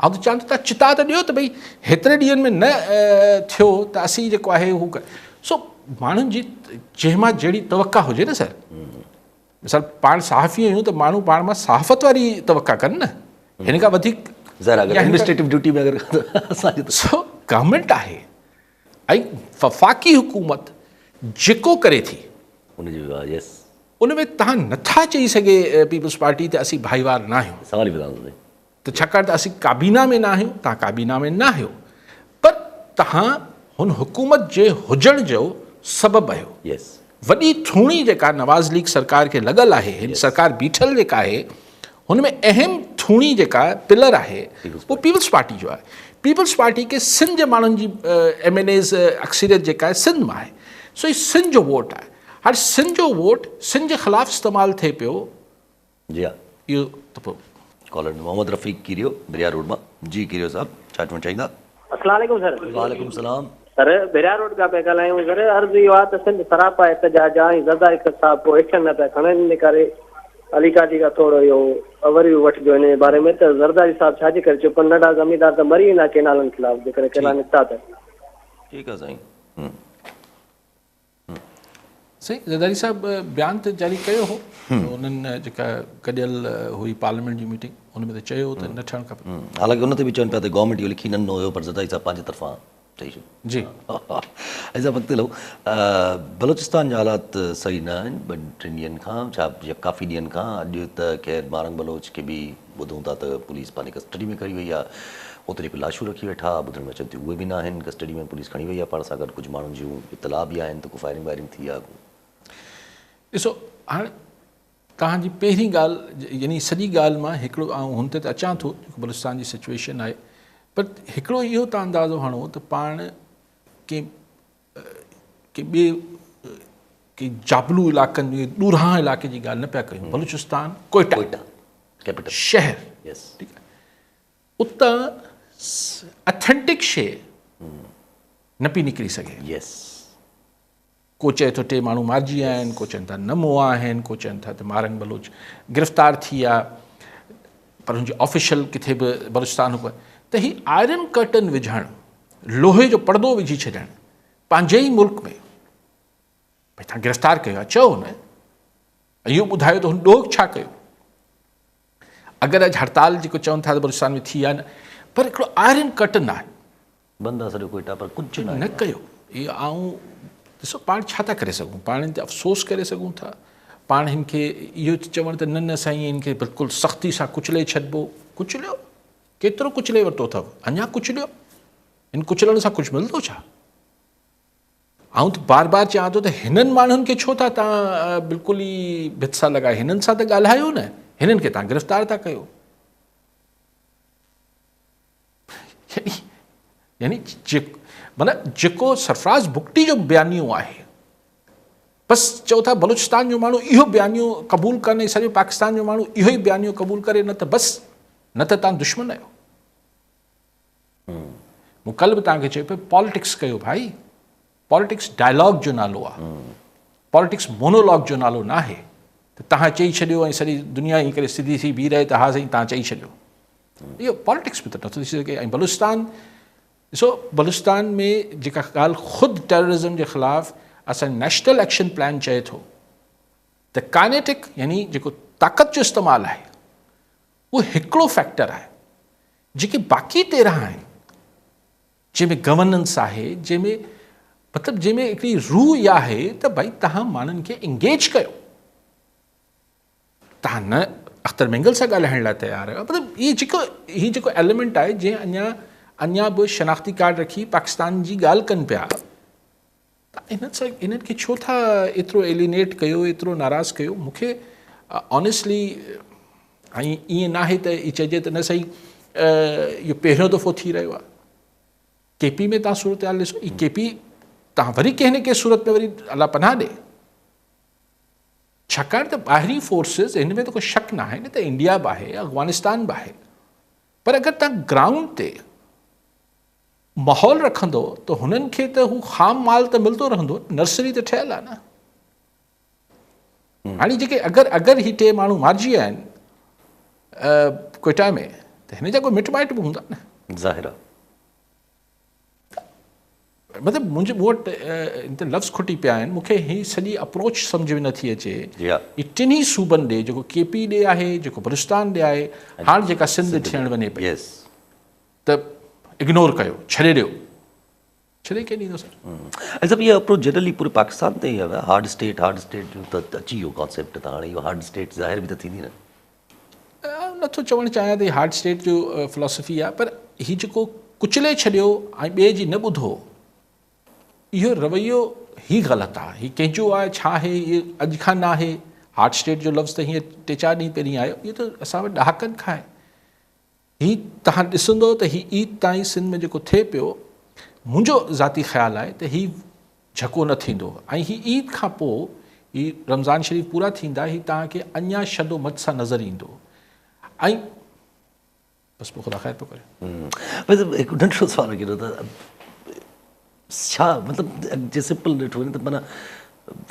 आउं त चवां थो तव्हां चिता त ॾियो त भई हेतिरे ॾींहंनि में न थियो त असीं जेको आहे हू कर। सो माण्हुनि जी जंहिं मां जहिड़ी तवका हुजे न सर, मिसाल पाण सहाफ़ी आहियूं त माण्हू पाण मां सहाफ़त वारी तवका कनि न, हिन खां वधीक एडमिनिस्ट्रेटिव ड्यूटी में अगरि सो गवर्नमेंट आहे ऐं वफ़ाक़ी हुकूमत जेको करे थी उन में तव्हां नथा चई सघे पीपल्स पार्टी ते असीं भाईवार न आहियूं। सवाल ई ॿुधायो त छाकाणि त असीं काबीना में न आहियूं, तव्हां काबीना में न आहियो, पर तव्हां हुन हुकूमत जे हुजण जो सबबु आहियो। वॾी थूणी जेका नवाज़ लीग सरकार खे लॻल आहे, हिन सरकार बीठल जेका आहे, हुन में अहम थूणी जेका पिलर आहे वो पीपल्स पार्टी जो आहे। पीपल्स पार्टी के सिंध जे माण्हुनि जी MNAs अक्सरियत जेका आहे सिंध में आहे, सो ही सिंध जो वोट आहे। हाणे सिंध जो वोट सिंध जे ख़िलाफ़ इस्तेमालु थिए पियो। जी हा, इहो त पोइ कॉलर मोहम्मद रफ़ीक कीरियो बिरिया रोड मां। जी कीरियो साहब, छा चवणु चाहींदा? अस्सलाम वालेकुम सर। वालेकुम सलाम सर बिरिया रोड का पे ॻाल्हायूं सर। अर्ज़ु इहो आहे त सिंध सरापा एहतजाज आहे ऐं ज़रदारी साहब पोइ एक्शन न पिया खणनि, इन करे अली काजी खां थोरो इहो ओवरव्यू वठिजो इन जे बारे में त ज़रदारी साहब छाजे करे चुपनि, नंढा ज़मींदार त मरी वेंदा केनालनि ख़िलाफ़ जेकर केनाल निकिता त। ठीकु आहे साईं। सही, ज़रदारी साहब बयान त जारी कयो हो उन्हनि जेका गॾियल हुई पार्लियामेंट जी मीटिंग, उन में त चयो त न थियणु खपे। हालांकि उन ते बि चवनि पिया त गवर्नमेंट इहो लिखी न हुयो, पर ज़रदारी साहब पंहिंजे तरफ़ां चई छॾियो। जी ऐसा वक़्तु लो बलूचिस्तान जा हालात सही न आहिनि ॿ टिनि ॾींहंनि खां, छा काफ़ी ॾींहंनि खां। अॼु त ख़ैर बारंग बलोच खे बि ॿुधूं था त पुलिस पंहिंजे कस्टडी में खणी वई आहे, उते जेके लाशूं रखी वेठा, ॿुधण में अचनि थियूं उहे बि न आहिनि, कस्टडी में पुलिस खणी वई आहे। पाण सां गॾु कुझु माण्हुनि जूं इतला बि आहिनि त को फायरिंग वायरिंग थी आहे। ॾिसो हाणे तव्हांजी पहिरीं ॻाल्हि यानी सॼी ॻाल्हि मां हिकिड़ो आउं हुन ते त अचां थो जेको बलूचिस्तान जी सिचुएशन आहे, पर हिकिड़ो इहो तव्हां अंदाज़ो हणो त पाण के ॿिए के जाबलू इलाइक़नि में ॾूरां इलाइक़े जी ॻाल्हि न पिया कयूं। बलूचिस्तान कोयटा कैपिटल शहर, यस, ठीकु आहे, उतां अथेंटिक शइ न पई निकिरी सघे। यस, को चए थो 3 माण्हू मारिजी विया आहिनि, को चवनि था 9 मुआ आहिनि, को चवनि था त मारंग बलोच गिरफ़्तार थी आहे, पर हुनजी ऑफिशियल किथे बि बलूचिस्तान हुकूमत त ही आयरन कर्टन विझणु, लोहे जो पर्दो विझी छॾणु पंहिंजे ई मुल्क में, भई तव्हां गिरफ़्तार कयो आहे चओ न, इहो ॿुधायो त हुन ॾोह छा कयो। अगरि अॼु हड़ताल जेको चवनि था त बलूचिस्तान में थी आहे न, पर हिकिड़ो आयरन कर्टन आहे, बंदि आहे सॼो कोयटा, पर कुझु न कयो। इहो आऊं ॾिसो पाण छा था करे सघूं, पाण हिन ते अफ़सोस करे सघूं था, पाण हिन खे इहो चवणु त न साईं हिन खे बिल्कुलु सख़्ती सां कुचले छॾिबो। कुचलियो, केतिरो कुचले वरितो अथव, अञा कुचलियो, हिन कुचलण सां कुझु मिलंदो छा? आउं त बार बार चवां थो त हिननि माण्हुनि खे छो था तव्हां बिल्कुलु ई भित सां लॻाए, हिननि सां त ॻाल्हायो न, हिननि खे तव्हां गिरफ़्तार था कयो। यानी माना जेको सरफराज़ बुगटी जो बयानियो आहे, बसि चओ था बलूचिस्तान जो माण्हू इहो बयानियो क़बूल करे, सॼो पाकिस्तान जो माण्हू इहो ई बयानियो क़बूल करे, न त बसि, न त तव्हां दुश्मन आहियो। मूं कल्ह बि तव्हांखे चयो पियो पॉलिटिक्स कयो भाई, पॉलिटिक्स डायलॉग जो नालो आहे, पॉलिटिक्स मोनोलॉग जो नालो न आहे त तव्हां चई छॾियो ऐं सॼी दुनिया ई करे सिधी थी बीह रहे त हा साईं तव्हां चई छॾियो। इहो पॉलिटिक्स बि त नथो थी सघे। ऐं बलूचिस्तान ॾिसो, बलूचिस्तान में जेका ॻाल्हि ख़ुदि टेररिज़म जे ख़िलाफ़ असांजो नेशनल एक्शन प्लान चए थो त काइनेटिक यानी जेको ताक़त जो इस्तेमालु आहे उहो हिकिड़ो फैक्टर आहे, जेके बाक़ी 13 आहिनि जंहिंमें गवर्नेंस आहे, जंहिंमें मतिलबु जंहिंमें हिकिड़ी रूह इहा आहे त भई तव्हां माण्हुनि खे इंगेज कयो, तव्हां न अख़्तर मेंगल सां ॻाल्हाइण लाइ तयारु आहियो। मतिलबु हीउ जेको एलिमेंट आहे जंहिं अञा बि शनाख़्ती कार्ड रखी पाकिस्तान जी ॻाल्हि कनि पिया, त इन्हनि खे छो था एतिरो एलिनेट कयो, एतिरो नाराज़ कयो? मूंखे ऑनेस्टली ऐं ईअं न आहे त ई चइजे त न सही इहो पहिरियों दफ़ो थी रहियो आहे। KP में तव्हां सूरत हाल ॾिसो, ई KP तव्हां वरी कंहिं न कंहिं सूरत में वरी अलाह पनाह ॾे, छाकाणि त ॿाहिरी फोर्सिस हिन में त कोई शक न आहे न त इंडिया बि आहे, अफ़गानिस्तान बि आहे, पर अगरि तव्हां ग्राउंड ते माहौल रखंदो त हुननि खे त हू ख़ाम माल त मिलंदो रहंदो, नर्सरी त ठहियल आहे न। हाणे जेके अगरि ही 3 माण्हू मारिजी विया आहिनि कोयटा में, त हिन जा कोई मिट माइट बि हूंदा न, ज़ाहिर आहे। मतिलबु मूं वटि हिन ते लफ़्ज़ खुटी पिया आहिनि, मूंखे हीअ सॼी अप्रोच सम्झ में नथी अचे। ही टिनी सूबनि ॾे, जेको KP ॾे आहे, जेको बलूचिस्तान ॾे आहे, हाणे जेका सिंध थियण वञे पई, त इग्नोर कयो, छॾे ॾियो, छॾे के ॾींदो सर। ऐं सभु इहा अप्रोच जनरली पूरे पाकिस्तान ते ई आहे। हार्ड स्टेट जो त अची वियो कॉन्सेप्ट, त हाणे इहो हार्ड स्टेट ज़ाहिर बि त थींदी न। नथो चवणु चाहियां त हार्ड स्टेट जो फिलॉसफी आहे, पर हीउ जेको कुचले छॾियो ऐं ॿिए जी न ॿुधो, इहो रवैयो ई ग़लति आहे। हीउ कंहिंजो आहे छा आहे, इहो अॼु खां न आहे, हार्ट स्टेट जो लफ़्ज़ त हीअं 3-4 ॾींहं पहिरीं आयो, इहो त असां वटि ॾहाकनि खां आहे। हीअ तव्हां ॾिसंदो त हीअ ईद ताईं सिंध में जेको थिए पियो, मुंहिंजो ज़ाती ख़्यालु आहे त हीअ झको न थींदो, ऐं हीअ ईद खां पोइ हीअ रमज़ान शरीफ़ पूरा थींदा, हीअ तव्हांखे अञा शदो मत सां नज़र ईंदो। ऐं बसि पोइ ख़ुदा ख़ैर पियो करे। वैसे हिकु नंढो सवाल कहिड़ो त छा मतिलबु जे सिंपल ॾिठो वञे त माना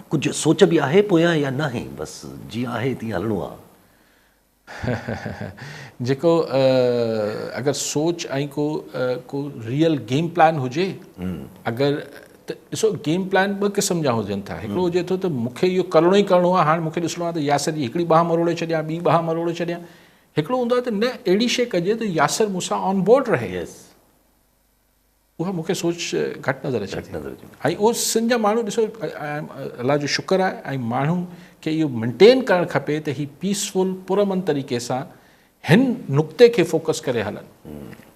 कुझु सोच बि आहे पोयां या न आहे, बसि जीअं आहे तीअं हलणो आहे? जेको अगरि सोच ऐं को रियल गेम प्लान हुजे, अगरि त ॾिसो गेम प्लान ॿ क़िस्म जा हुजनि था। हिकिड़ो हुजे थो त मूंखे इहो करिणो ई करिणो आहे, हाणे मूंखे ॾिसणो आहे त यासर जी हिकिड़ी ॿाह मरोड़े छॾियां, ॿी ॿाह मरोड़े छॾियां। हिकिड़ो हूंदो आहे त न अहिड़ी शइ कजे त यासर मूंसां ऑन बोर्ड रहे, उहा मूंखे सोच घटि नज़र अचे थी। ऐं उहो सिंध जा माण्हू ॾिसो, अलाह जो शुक्र आहे, ऐं माण्हू खे इहो मेंटेन करणु खपे त हीअ पीसफुल पुरअमन तरीक़े सां हिन नुक़्ते खे फोकस करे हलनि।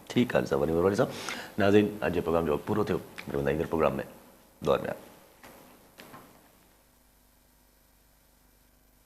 ठीकु आहे साहब, वरी साहब नाज़रीन, अॼु जे प्रोग्राम जो वक़्तु पूरो थियो। ईंदड़ प्रोग्राम में दौर में